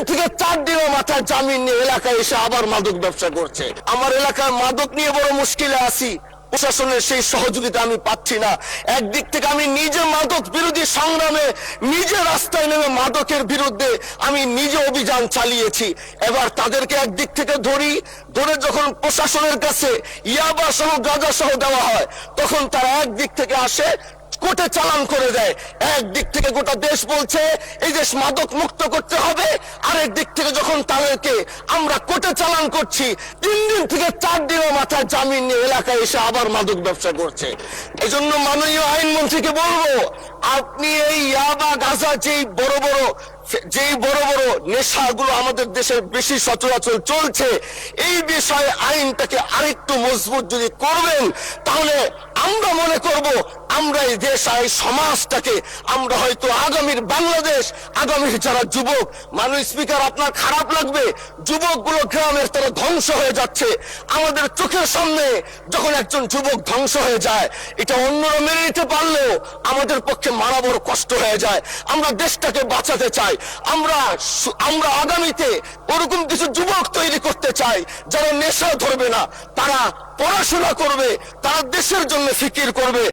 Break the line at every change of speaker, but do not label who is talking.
থেকে 4 দিনও মাথায় জামিন নিয়ে এলাকায় এসে আবার মাদক ব্যবসা করছে। আমার এলাকার মাদক নিয়ে বড় মুশকিলে আছি, প্রশাসনের সেই সহযোগিতা আমি পাচ্ছি না। একদিক থেকে আমি নিজে মাদক বিরোধী সংগ্রামে নিজে রাস্তায় নেমে মাদকের বিরুদ্ধে আমি নিজে অভিযান চালিয়েছি। এবার তাদেরকে একদিক থেকে ধরে যখন প্রশাসনের কাছে ইয়াবা সহ গাঁজা সহ দেওয়া হয়, তখন তারা একদিক থেকে আসে কোর্টে চালান করে দেয়। একদিক থেকে গোটা দেশ বলছে এই দেশ মাদক মুক্ত করতে হবে, আরেক দিক থেকে যখন তাদেরকে আমরা কোর্টে চালান করছি, 3 দিন থেকে 4 দিনের মাথায় জামিন নিয়ে এলাকায় এসে আবার মাদক ব্যবসা করছে। এই জন্য মাননীয় আইনমন্ত্রীকে বলবো, আপনি এই ইয়াবা গাঁজা যেই বড় বড় নেশাগুলো আমাদের দেশে বেশি সচরাচর চলছে, এই বিষয়ে আইনটাকে আরেকটু মজবুত যদি করবেন, তাহলে আমরা মনে করব আমরা এই দেশ এই সমাজটাকে আমরা হয়তো আগামীর বাংলাদেশ, আগামীর যারা যুবক, মাননীয় স্পিকার আপনার খারাপ লাগবে, যুবকগুলো গ্রামের তারা ধ্বংস হয়ে যাচ্ছে। আমাদের চোখের সামনে যখন একজন যুবক ধ্বংস হয়ে যায়, এটা অন্যরা মেনে নিতে পারলেও আমাদের পক্ষে মারা বড় কষ্ট হয়ে যায়। আমরা দেশটাকে বাঁচাতে চাই, আমরা আগামীতে ওরকম কিছু যুবক তৈরি করতে চাই যারা নেশা ধরবে না, তারা পড়াশোনা করবে, তারা দেশের জন্য ফিকির করবে।